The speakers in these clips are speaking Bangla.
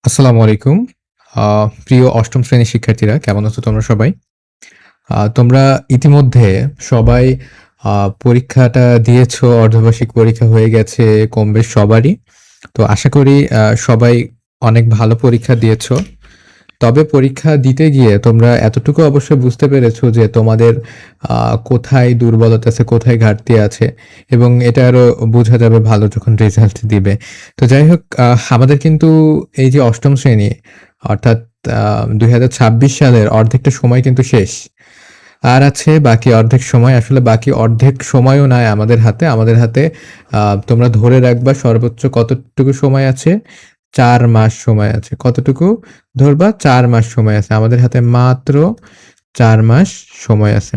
আসসালামু আলাইকুম। প্রিয় অষ্টম শ্রেণীর শিক্ষার্থীরা কেমন আছো তোমরা সবাই? তোমরা ইতিমধ্যে সবাই আ পরীক্ষাটা দিয়েছো, অর্ধবার্ষিক পরীক্ষা হয়ে গেছে কমবেশ সবারই। তো আশা করি সবাই অনেক ভালো পরীক্ষা দিয়েছো। তবে পরীক্ষা দিতে গিয়ে তোমরা এতটুকু অবশ্যই বুঝতে পেরেছো যে তোমাদের আ কোথায় দুর্বলতা আছে, কোথায় ঘাটতি আছে এবং এটা আরো বোঝা যাবে ভালো যখন রেজাল্ট দিবে। তো যাই হোক আমাদের কিন্তু এই যে অষ্টম শ্রেণী অর্থাৎ আ ২০২৬ সালের অর্ধেকটা সময় কিন্তু শেষ। আর আছে বাকি অর্ধেক সময়। আসলে বাকি অর্ধেক সময়ও নাই আমাদের হাতে। আমাদের হাতে তোমরা ধরে রাখবা সর্বোচ্চ কতটুকু সময় আছে? ৪ মাস সময় আছে। কতটুকু ধরবা? ৪ মাস সময় আছে। আমাদের হাতে মাত্র ৪ মাস সময় আছে।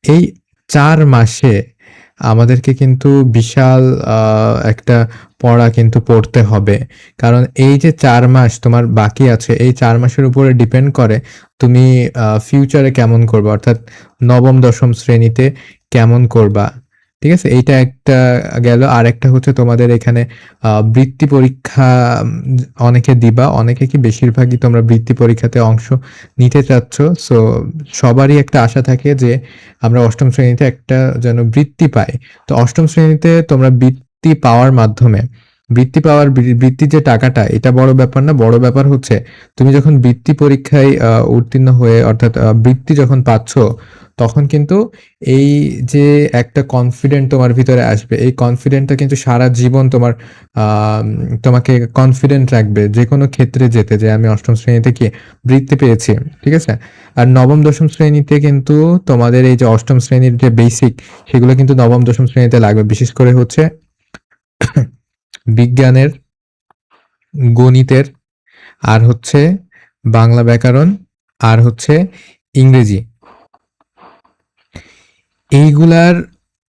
এই ৪ মাসে আমাদেরকে কিন্তু বিশাল আ একটা পড়া কিন্তু পড়তে হবে। কারণ এই যে ৪ মাস তোমার বাকি আছে, এই ৪ মাসের উপরে ডিপেন্ড করে তুমি ফিউচারে কেমন করবা? অর্থাৎ নবম, দশম শ্রেণীতে কেমন করবা? ঠিক আছে? এইটা একটা গেল। আরেকটা হচ্ছে তোমাদের এখানে বৃত্তি পরীক্ষা উম অনেকে দিবা। অনেকে কি বেশিরভাগই তোমরা বৃত্তি পরীক্ষাতে অংশ নিতে চাচ্ছ। সো সবারই একটা আশা থাকে যে আমরা অষ্টম শ্রেণীতে একটা যেন বৃত্তি পাই। তো অষ্টম শ্রেণীতে তোমরা বৃত্তি পাওয়ার মাধ্যমে বৃত্তির যে টাকাটা এটা বড় ব্যাপার না। বড় ব্যাপার হচ্ছে তুমি যখন বৃত্তি পরীক্ষায় উত্তীর্ণ হয়ে অর্থাৎ বৃত্তি যখন পাচ্ছ, তখন কিন্তু এই যে একটা কনফিডেন্ট তোমার ভিতরে আসবে, এই কনফিডেন্টটা কিন্তু সারা জীবন তোমাকে কনফিডেন্ট রাখবে যেকোনো ক্ষেত্রে যেতে যে আমি অষ্টম শ্রেণীতে কি বৃত্তি পেয়েছি। ঠিক আছে? আর নবম, দশম শ্রেণীতে কিন্তু তোমাদের এই যে অষ্টম শ্রেণীর যে বেসিক সেগুলো কিন্তু নবম, দশম শ্রেণীতে লাগবে। বিশেষ করে হচ্ছে বিজ্ঞানের, গণিতের আর হচ্ছে বাংলা ব্যাকরণ আর হচ্ছে ইংরেজি। এইগুলার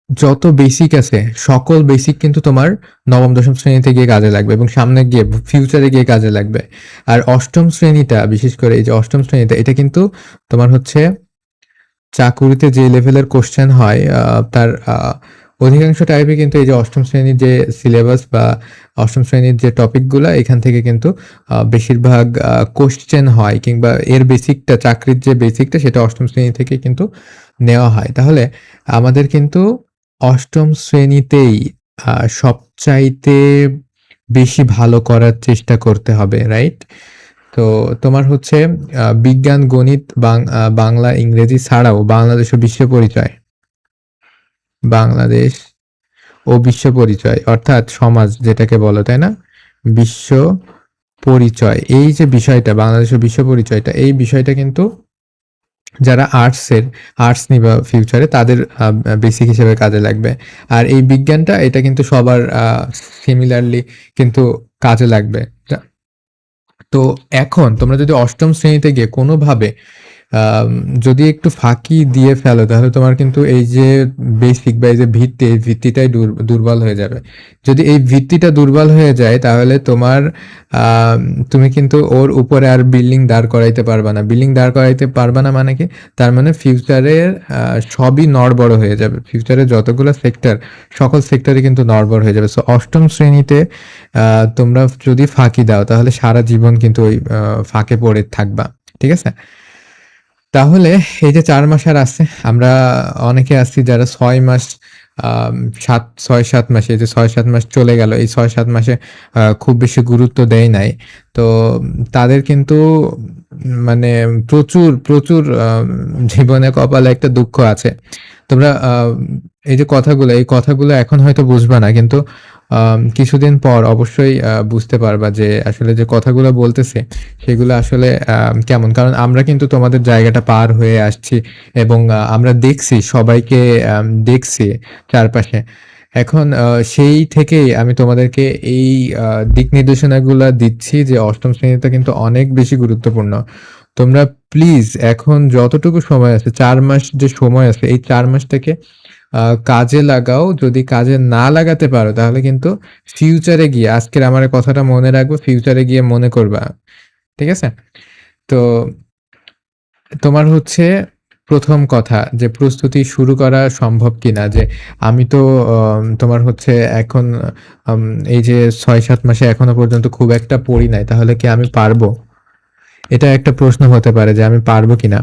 যত বেসিক আছে সকল বেসিক কিন্তু তোমার নবম দশম শ্রেণীতে গিয়ে কাজে লাগবে এবং সামনে গিয়ে ফিউচারে গিয়ে কাজে লাগবে। আর অষ্টম শ্রেণীটা বিশেষ করে এই যে অষ্টম শ্রেণীটা এটা কিন্তু তোমার হচ্ছে চাকুরিতে যে লেভেলের কোশ্চেন হয় তার অধিকাংশ টাইপই কিন্তু এই যে অষ্টম শ্রেণীর যে সিলেবাস বা অষ্টম শ্রেণীর যে টপিকগুলা এখান থেকে কিন্তু বেশিরভাগ কোশ্চেন হয় কিংবা এর বেসিকটা চাকরির যে বেসিকটা সেটা অষ্টম শ্রেণী থেকে কিন্তু নেওয়া হয়। তাহলে আমাদের কিন্তু অষ্টম শ্রেণীতেই সবচাইতে বেশি ভালো করার চেষ্টা করতে হবে, রাইট? তো তোমার হচ্ছে বিজ্ঞান, গণিত, বাংলা, ইংরেজি ছাড়াও বাংলাদেশ ও বিশ্ব পরিচয়, বাংলাদেশ ও বিশ্ব পরিচয় অর্থাৎ সমাজ যেটাকে বলো, তাই না? বিশ্ব পরিচয় এই যে বিষয়টা বাংলাদেশ ও বিশ্ব পরিচয়টা এই বিষয়টা কিন্তু যারা আর্টস নিবা ফিউচারে তাদের বেসিক হিসেবে কাজে লাগবে। আর এই বিজ্ঞানটা এটা কিন্তু সবার সিমিলারলি কিন্তু কাজে লাগবে। তো এখন তোমরা যদি অষ্টম শ্রেণীতে গিয়ে কোনোভাবে আম যদি একটু ফাঁকি দিয়ে ফেলো তাহলে তোমার কিন্তু এই যে বেসিক বা এই যে ভিত্তি, এই ভিত্তিটাই দুর্বল হয়ে যাবে। যদি এই ভিত্তিটা দুর্বল হয়ে যায় তাহলে তোমার আম তুমি কিন্তু ওর উপরে আর বিল্ডিং দাঁড় করাইতে পারবা না। বিল্ডিং দাঁড় করাইতে পারবা না মানে কি? তার মানে ফিউচারের সবই নড়বড় হয়ে যাবে। ফিউচারের যতগুলো সেক্টর, সকল সেক্টরই কিন্তু নড়বড় হয়ে যাবে। সো অষ্টম শ্রেণীতে তোমরা যদি ফাঁকি দাও তাহলে সারা জীবন কিন্তু ওই ফাঁকে পড়ে থাকবা। ঠিক আছে? তাহলে এই যে ৪ মাস আর আছে, আমরা অনেকে আছি যারা ৬ মাস আম ৬-৭ মাস এই যে ৬-৭ মাস চলে গেল। এই ৬-৭ মাসে খুব বেশি গুরুত্ব দেয় নাই। তো তাদের কিন্তু মানে প্রচুর জীবনে কপালে একটা দুঃখ আছে। তোমরা এই যে কথাগুলো, এই কথাগুলো এখন হয়তো বুঝবা না। কিন্তু কিছুদিন পর অবশ্যই বুঝতে পারবা যে আসলে যে কথাগুলো বলতেছি সেগুলো আসলে কেমন। কারণ আমরা কিন্তু তোমাদের জায়গাটা পার হয়ে আসছি এবং আমরা দেখছি সবাইকে দেখছি চারপাশে। এখন সেই থেকেই আমি তোমাদেরকে এই দিক নির্দেশনাগুলা দিচ্ছি যে অষ্টম শ্রেণীতে কিন্তু অনেক বেশি গুরুত্বপূর্ণ। তোমরা প্লিজ এখন যতটুকু সময় আছে ৪ মাস যে সময় আছে এই ৪ মাসটাকে কাজে লাগাও। যদি কাজে না লাগাতে পারো তাহলে কিন্তু ফিউচারে গিয়ে আজকের আমার এই কথাটা মনে রাখবা, ফিউচারে গিয়ে মনে করবা। ঠিক আছে? তো তোমার হচ্ছে প্রথম কথা যে প্রস্তুতি শুরু করা সম্ভব কিনা? যে আমি তো তোমার হচ্ছে এখন আম এই যে ৬-৭ মাসে এখনো পর্যন্ত খুব একটা পড়ি নাই। তাহলে কি আমি পারবো? এটা একটা প্রশ্ন হতে পারে যে আমি পারবো কিনা?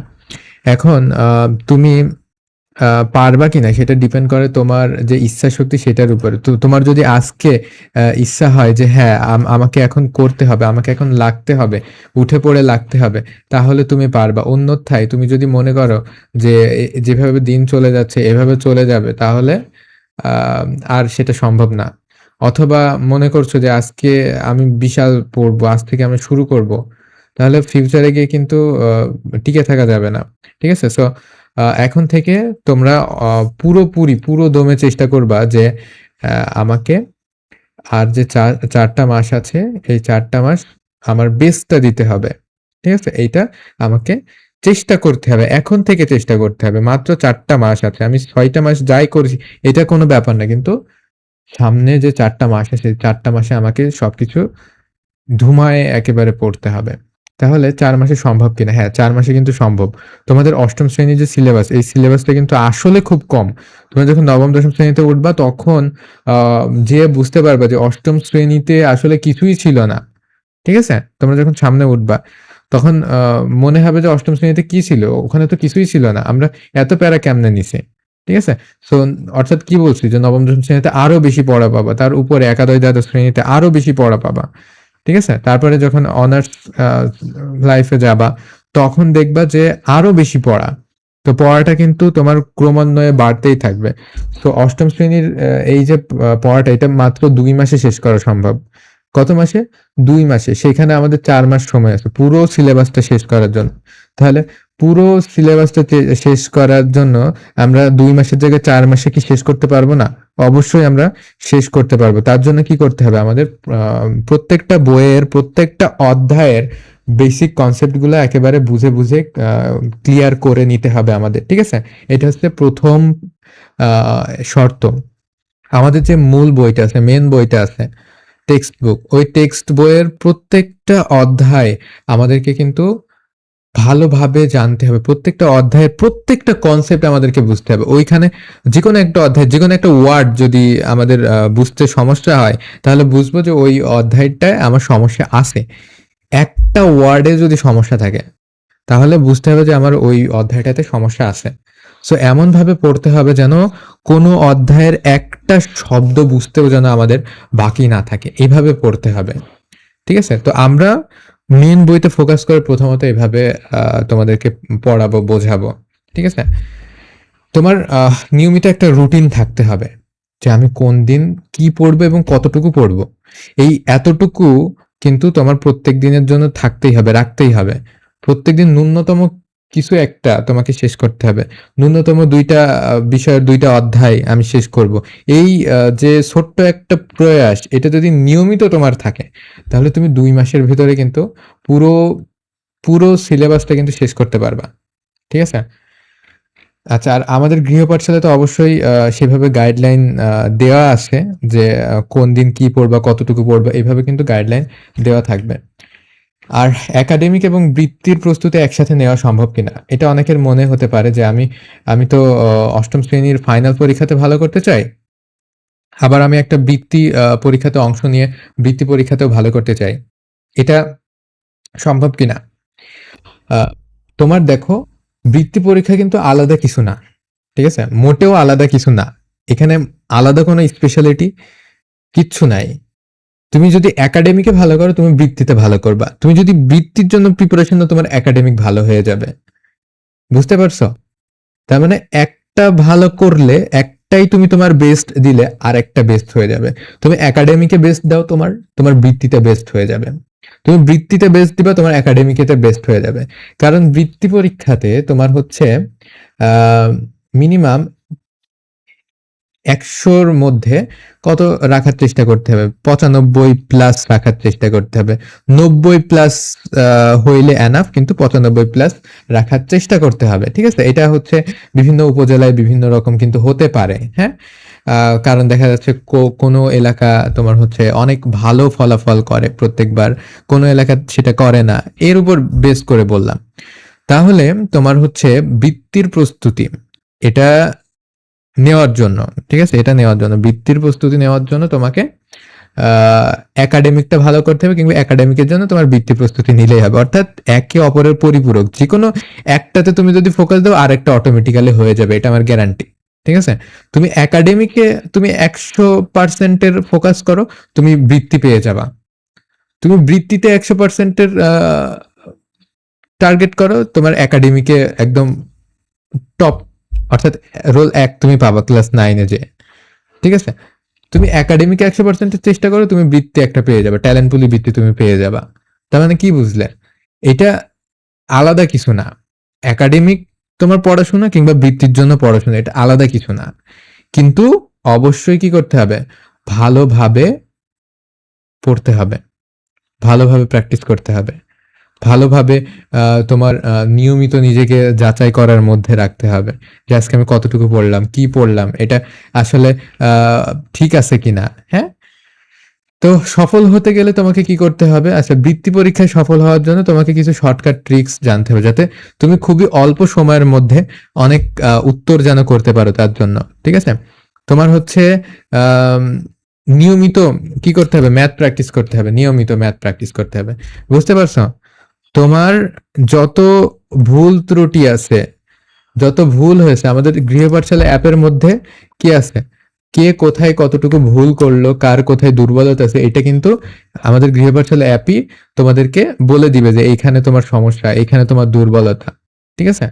এখন তুমি পারবা কিনা সেটা ডিপেন্ড করে তোমার যে ইচ্ছাশক্তি সেটার উপরে। তো তোমার যদি আজকে ইচ্ছা হয় যে হ্যাঁ, আমাকে এখন করতে হবে, আমাকে এখন লাগতে হবে, উঠে পড়ে লাগতে হবে, তাহলে তুমি পারবা। অন্যথায় তুমি যদি মনে করো যে যেভাবে দিন চলে যাচ্ছে এভাবে চলে যাবে তাহলে আ আর সেটা সম্ভব না। অথবা মনে করছো যে আজকে আমি বিশাল পড়বো, আজ থেকে আমি শুরু করব। তাহলে ফিউচারে গিয়ে কিন্তু টিকে থাকা যাবে না। ঠিক আছে? সো এখন থেকে তোমরা অ পুরোপুরি পুরো দমে চেষ্টা করবা যে আমাকে আর যে ৪ টা মাস আছে এই ৪ টা মাস আমার বেস্টটা দিতে হবে। ঠিক আছে? এইটা আমাকে চেষ্টা করতে হবে। এখন থেকে চেষ্টা করতে হবে। মাত্র ৪ টা মাস আছে। আমি ৬ টা মাস যাই করছি এটা কোনো ব্যাপার না। কিন্তু সামনে যে ৪ টা মাস আছে, ৪ টা মাসে আমাকে সবকিছু ধুমায়ে একেবারে পড়তে হবে। তাহলে ৪ মাসে সম্ভব কিনা? হ্যাঁ, ৪ মাসে কিন্তু সম্ভব। তোমাদের ৮ম শ্রেণীর যে সিলেবাস, এই সিলেবাসটা কিন্তু আসলে খুব কম। তোমরা যখন ৯ম-১০ম শ্রেণীতে উঠবা তখন আ যেয়ে বুঝতে পারবা যে ৮ম শ্রেণীতে আসলে কিছুই ছিল না। ঠিক আছে? তোমরা যখন সামনে উঠবা তখন মনে হবে যে ৮ম শ্রেণীতে কি ছিল? ওখানে তো কিছুই ছিল না। আমরা এত প্যারা কেমনে নিছি? ঠিক আছে? সো অর্থাৎ কি বলছি যে ৯ম-১০ম শ্রেণীতে আরো বেশি পড়া পাবা। তার উপরে একাদশ, দ্বাদশ শ্রেণীতে আরো বেশি পড়া পাবা। ঠিক আছে? তারপরে যখন অনার্স আ লাইফে যাবা, তখন দেখবা যে আরো বেশি পড়া। তো পড়াটা কিন্তু তোমার ক্রমান্বয়ে বাড়তেই থাকবে। তো ৮ম শ্রেণীর এই যে পড়াটা এটা মাত্র ২ মাসে শেষ করা সম্ভব। কত মাসে? ২ মাসে। সেখানে আমাদের ৪ মাস সময় আছে পুরো সিলেবাসটা শেষ করার জন্য। তাহলে পুরো সিলেবাসটা শেষ করার জন্য আমরা ২ মাসের জায়গায় ৪ মাসে কি শেষ করতে পারবো না? অবশ্যই আমরা শেষ করতে পারবো। তার জন্য কি করতে হবে? আমাদের প্রত্যেকটা বইয়ের প্রত্যেকটা অধ্যায়ের বেসিক কনসেপ্ট গুলা একেবারে বুঝে ক্লিয়ার করে নিতে হবে আমাদের। ঠিক আছে? এটা হচ্ছে ১ম আ শর্ত। আমাদের যে মূল বইটা আছে, মেইন বইটা আছে, টেক্সট বুক। ওই টেক্সট বইয়ের প্রত্যেকটা অধ্যায় আমাদেরকে কিন্তু ভালোভাবে জানতে হবে। প্রত্যেকটা অধ্যায়ের প্রত্যেকটা কনসেপ্ট আমাদেরকে বুঝতে হবে। ওইখানে যেকোনো একটা অধ্যায়, যেকোনো একটা ওয়ার্ড যদি আমাদের বুঝতে সমস্যা হয়, তাহলে বুঝবো যে ওই অধ্যায়টায় আমার সমস্যা আছে। একটা ওয়ার্ডে যদি সমস্যা থাকে, তাহলে বুঝতে হবে যে আমার ওই অধ্যায়টাতে সমস্যা আছে। সো এমনভাবে পড়তে হবে যেন কোনো অধ্যায়ের একটা শব্দ বুঝতেও যেন আমাদের বাকি না থাকে। এভাবে পড়তে হবে। ঠিক আছে? তো আমরা মেইন বইতে ফোকাস করে প্রথমত এভাবে তোমাদেরকে পড়াবো, বোঝাবো। ঠিক আছে? তোমার নিয়মিত একটা রুটিন থাকতে হবে। যে আমি কোন দিন কি পড়বো এবং কতটুকু পড়বো। এই এতটুকু কিন্তু তোমার প্রত্যেক দিনের জন্য থাকতেই হবে, রাখতেই হবে। প্রত্যেকদিন ন্যূনতম কিছু একটা তোমাকে শেষ করতে হবে। ন্যূনতম ২ টা বিষয়ের ২ টা অধ্যায় আমি শেষ করব। এই যে ছোট্ট একটা প্রয়াস এটা যদি নিয়মিত তোমার থাকে, তাহলে তুমি ২ মাসের ভেতরে কিন্তু পুরো, পুরো সিলেবাসটা কিন্তু শেষ করতে পারবা। ঠিক আছে? আচ্ছা, আর আমাদের গৃহ পাঠশালায় তো অবশ্যই সেভাবে গাইডলাইন দেওয়া আছে যে কোন দিন কি পড়বা, কতটুকু পড়বা এভাবে কিন্তু গাইডলাইন দেওয়া থাকবে। আর একাডেমিক এবং বৃত্তির প্রস্তুতি একসাথে নেওয়া সম্ভব কিনা? এটা অনেকের মনে হতে পারে যে আমি তো ৮ম শ্রেণীর ফাইনাল পরীক্ষাতে ভালো করতে চাই। আবার আমি একটা বৃত্তি পরীক্ষাতে অংশ নিয়ে বৃত্তি পরীক্ষাতেও ভালো করতে চাই। এটা সম্ভব কিনা? আ তোমার দেখো বৃত্তি পরীক্ষা কিন্তু আলাদা কিছু না। ঠিক আছে? মোটেও আলাদা কিছু না। এখানে আলাদা কোনো স্পেশালিটি কিচ্ছু নাই। তুমি যদি একাডেমিকে ভালো করো, তুমি বৃত্তিতে ভালো করবা। তুমি যদি বৃত্তির জন্য প্রিপারেশন নাও, তোমার একাডেমিক ভালো হয়ে যাবে। বুঝতে পারছো? তার মানে একটা ভালো করলে, একটাই তুমি তোমার বেস্ট দিলে আরেকটা বেস্ট হয়ে যাবে। তুমি একাডেমিকে বেস্ট দাও তোমার বৃত্তিতে বেস্ট হয়ে যাবে। তুমি বৃত্তিতে বেস্ট দিবা, তোমার একাডেমিকেতে বেস্ট হয়ে যাবে। কারণ বৃত্তি পরীক্ষাতে তোমার হচ্ছে আ মিনিমাম ১০০ র মধ্যে কত রাখার চেষ্টা করতে হবে? ৯৫ প্লাস রাখার চেষ্টা করতে হবে। ৯০ প্লাস আ হইলে এনাফ, কিন্তু ৯৫ প্লাস রাখার চেষ্টা করতে হবে। ঠিক আছে? এটা হচ্ছে বিভিন্ন উপজেলায় বিভিন্ন রকম কিন্তু হতে পারে। হ্যাঁ? আ কারণ দেখা যাচ্ছে কোনো এলাকা তোমার হচ্ছে অনেক ভালো ফলাফল করে প্রত্যেকবার। কোনো এলাকা সেটা করে না। এর উপর বেস করে বললাম। তাহলে তোমার হচ্ছে বৃত্তির প্রস্তুতি এটা নেওয়ার জন্য, ঠিক আছে, এটা নেওয়ার জন্য বৃত্তির প্রস্তুতি নেওয়ার জন্য তোমাকে একাডেমিকটা ভালো করতে হবে, কিংবা একাডেমিকের জন্য তোমার বৃত্তি প্রস্তুতি নিলেই হবে। অর্থাৎ একে অপরের পরিপূরক, যে কোনো একটাতে তুমি যদি ফোকাস দাও আরেকটা অটোমেটিক্যালি হয়ে যাবে, এটা আমার গ্যারান্টি। ঠিক আছে, তুমি একাডেমিকে তুমি 100%-এর ফোকাস করো, তুমি বৃত্তি পেয়ে যাবা। তুমি বৃত্তিতে 100%-এর টার্গেট করো, তোমার একাডেমিকে একদম টপ, অর্থাৎ রোল 1 তুমি পাবা ক্লাস 9-এ যে। ঠিক আছে, তুমি একাডেমিকে 100%-এর চেষ্টা করো, তুমি বৃত্তি একটা পেয়ে যাবে, ট্যালেন্ট পুলি বৃত্তি তুমি পেয়ে যাবা। তার মানে কি বুঝলে? এটা আলাদা কিছু না। একাডেমিক তোমার পড়াশোনা কিংবা বৃত্তির জন্য পড়াশোনা, এটা আলাদা কিছু না। কিন্তু অবশ্যই কি করতে হবে? ভালোভাবে পড়তে হবে, ভালোভাবে প্র্যাকটিস করতে হবে, ভালোভাবে তোমার নিয়মিত নিজেকে যাচাই করার মধ্যে রাখতে হবে যে আজকে আমি কতটুকু পড়লাম, কি পড়লাম, এটা আসলে ঠিক আছে কিনা। হ্যাঁ, তো সফল হতে গেলে তোমাকে কি করতে হবে? আচ্ছা, বৃত্তি পরীক্ষায় সফল হওয়ার জন্য তোমাকে কিছু শর্টকাট ট্রিক্স জানতে হবে, যাতে তুমি খুবই অল্প সময়ের মধ্যে অনেক উত্তর যেন করতে পারো তার জন্য। ঠিক আছে, তোমার হচ্ছে আম, নিয়মিত কি করতে হবে? ম্যাথ প্র্যাকটিস করতে হবে, নিয়মিত ম্যাথ প্র্যাকটিস করতে হবে। বুঝতে পারছো? তোমার যত ভুল ত্রুটি আছে, যত ভুল হয়েছে আমাদের গৃহপাঠশালা অ্যাপের মধ্যে কি আছে, কে কোথায় কতটুকু ভুল করলো, কার কোথায় দুর্বলতা আছে, এটা কিন্তু আমাদের গৃহপাঠশালা অ্যাপই তোমাদেরকে বলে দিবে যে এইখানে তোমার সমস্যা, এইখানে তোমার দুর্বলতা। ঠিক আছে,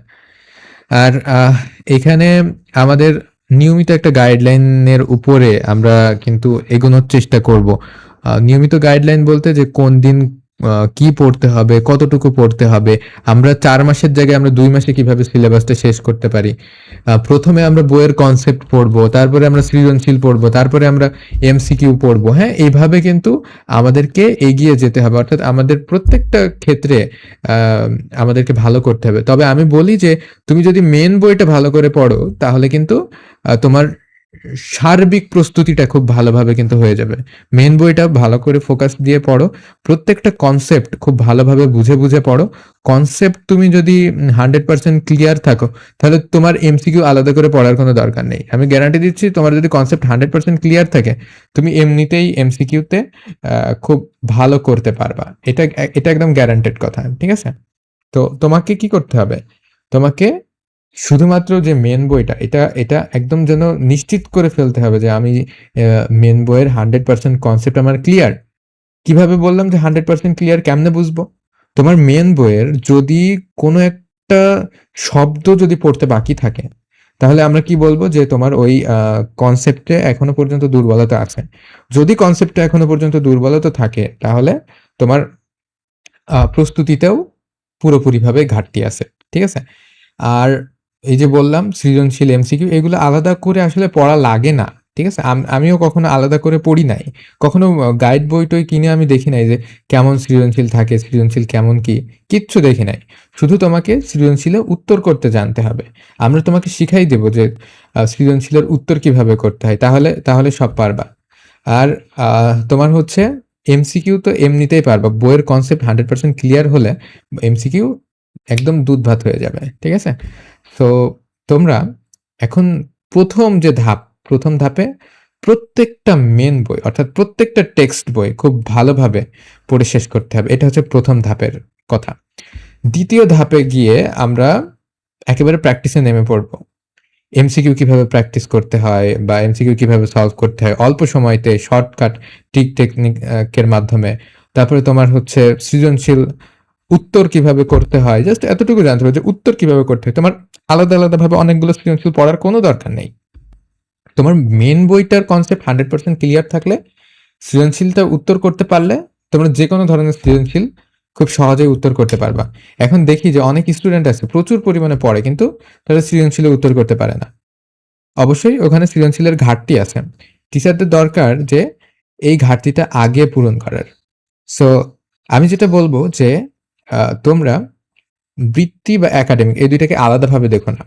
আর এখানে আমাদের নিয়মিত একটা গাইডলাইনের উপরে আমরা কিন্তু এগোনোর চেষ্টা করব। নিয়মিত গাইডলাইন বলতে যে কোন দিন কি পড়তে হবে, কতটুকু পড়তে হবে। আমরা 4 মাসের জায়গায় আমরা 2 মাসে কিভাবে সিলেবাসটা শেষ করতে পারি। প্রথমে আমরা বইয়ের কনসেপ্ট পড়বো, তারপরে আমরা সৃজনশীল পড়বো, তারপরে আমরা এমসিকিউ পড়বো। হ্যাঁ, এইভাবে কিন্তু আমাদেরকে এগিয়ে যেতে হবে, অর্থাৎ আমাদের প্রত্যেকটা ক্ষেত্রে আহ, আমাদেরকে ভালো করতে হবে। তবে আমি বলি যে তুমি যদি মেন বইটা ভালো করে পড়ো, তাহলে কিন্তু তোমার সার্বিক প্রস্তুতিটা খুব ভালোভাবে কিন্তু হয়ে যাবে। মেন বইটা ভালো করে ফোকাস দিয়ে পড়ো, প্রত্যেকটা কনসেপ্ট খুব ভালোভাবে বুঝে বুঝে পড়ো। কনসেপ্ট তুমি যদি 100% ক্লিয়ার থাকো, তাহলে তোমার এমসিকিউ আলাদা করে পড়ার কোনো দরকার নেই। আমি গ্যারান্টি দিচ্ছি, তোমার যদি কনসেপ্ট 100% ক্লিয়ার থাকে, তুমি এমনিতেই এমসিকিউতে খুব ভালো করতে পারবা। এটা এটা একদম গ্যারান্টেড কথা। ঠিক আছে, তো তোমাকে কি করতে হবে? তোমাকে শুধুমাত্র যে মেন বইটা, এটা এটা একদম যেন নিশ্চিত করে ফেলতে হবে যে আমি মেন বইয়ের 100% কনসেপ্ট আমার ক্লিয়ার। কিভাবে বললাম যে 100% ক্লিয়ার? কেমনে বুঝবো? তোমার মেন বইয়ের যদি কোনো একটা শব্দ যদি পড়তে বাকি থাকে, তাহলে আমরা কি বলবো? যে তোমার ওই কনসেপ্টে এখনো পর্যন্ত দুর্বলতা আছে। যদি কনসেপ্টে এখনো পর্যন্ত দুর্বলতা থাকে, তাহলে তোমার প্রস্তুতিতেও পুরোপুরিভাবে ঘাটতি আছে। ঠিক আছে, আর এই যে বললাম সৃজনশীল এমসিকিউ, এগুলো আলাদা করে আসলে পড়া লাগে না। ঠিক আছে, আমিও কখনো আলাদা করে পড়ি নাই, কখনো গাইড বই টই কিনে আমি দেখি নাই যে কেমন সৃজনশীল থাকে, সৃজনশীল কেমন কি, কিচ্ছু দেখি নাই। শুধু তোমাকে সৃজনশীলে উত্তর করতে জানতে হবে। আমরা তোমাকে শিখাই দেবো যে সৃজনশীলের উত্তর কিভাবে করতে হয়, তাহলে তাহলে সব পারবা। আর তোমার হচ্ছে এমসিকিউ তো এমনিতেই পারবা, বইয়ের কনসেপ্ট 100% ক্লিয়ার হলে এমসিকিউ একদম দুধ ভাত হয়ে যাবে। ঠিক আছে, তো তোমরা এখন প্রথম যে ধাপ, প্রথম ধাপে প্রত্যেকটা মেন বই, অর্থাৎ প্রত্যেকটা টেক্সট বই খুব ভালোভাবে পড়ে শেষ করতে হবে। এটা হচ্ছে প্রথম ধাপের কথা। দ্বিতীয় ধাপে গিয়ে আমরা একেবারে প্র্যাকটিসে নেমে পড়বো। এমসিকিউ কিভাবে প্র্যাকটিস করতে হয়, বা এমসিকিউ কিভাবে সলভ করতে হয় অল্প সময়তে, শর্টকাট ট্রিক টেকনিকের মাধ্যমে। তারপরে তোমার হচ্ছে সৃজনশীল উত্তর কিভাবে করতে হয়, জাস্ট এতটুকু জানতে হবে যে উত্তর কিভাবে করতে হয়। তোমার আলাদা আলাদা ভাবে অনেকগুলো সৃজনশীল পড়ার কোনো দরকার নেই। তোমার মেন বইটার কনসেপ্ট 100% ক্লিয়ার থাকলে, সৃজনশীলটা উত্তর করতে পারলে, তোমরা যে কোনো ধরনের সৃজনশীল খুব সহজেই উত্তর করতে পারবা। এখন দেখি যে অনেক স্টুডেন্ট আছে প্রচুর পরিমাণে পড়ে, কিন্তু তারা সৃজনশীলে উত্তর করতে পারে না। অবশ্যই ওখানে সৃজনশীলের ঘাটতি আছে। টিচারদের দরকার যে এই ঘাটতিটা আগে পূরণ করার। সো আমি যেটা বলবো যে তোমরা বৃত্তি বা একাডেমিক এই দুইটাকে আলাদাভাবে দেখো না।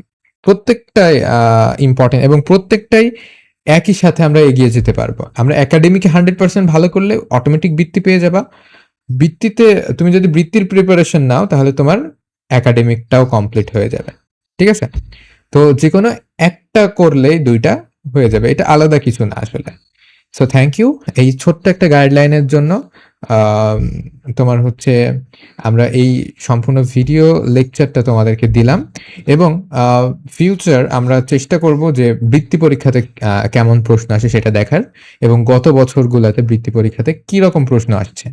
প্রত্যেকটাই ইম্পর্টেন্ট, এবং প্রত্যেকটাই একই সাথে আমরা এগিয়ে যেতে পারবো। আমরা একাডেমিকে 100% ভালো করলে অটোমেটিক বৃত্তি পেয়ে যাবা। বৃত্তিতে তুমি যদি বৃত্তির প্রিপারেশন নাও, তাহলে তোমার একাডেমিকটাও কমপ্লিট হয়ে যাবে। ঠিক আছে? তো যেকোনো একটা করলেই ২ টা হয়ে যাবে। এটা আলাদা কিছু না আসলে। সো থ্যাংক ইউ এই ছোট্ট একটা গাইডলাইনের জন্য। আম তোমার হচ্ছে আমরা এই সম্পূর্ণ ভিডিও লেকচারটা তোমাদেরকে দিলাম এবং আ ফিউচার আমরা চেষ্টা করব যে বৃত্তি পরীক্ষাতে কেমন প্রশ্ন আসে সেটা দেখার এবং গত বছরগুলাতে বৃত্তি পরীক্ষাতে কি রকম প্রশ্ন আসছে।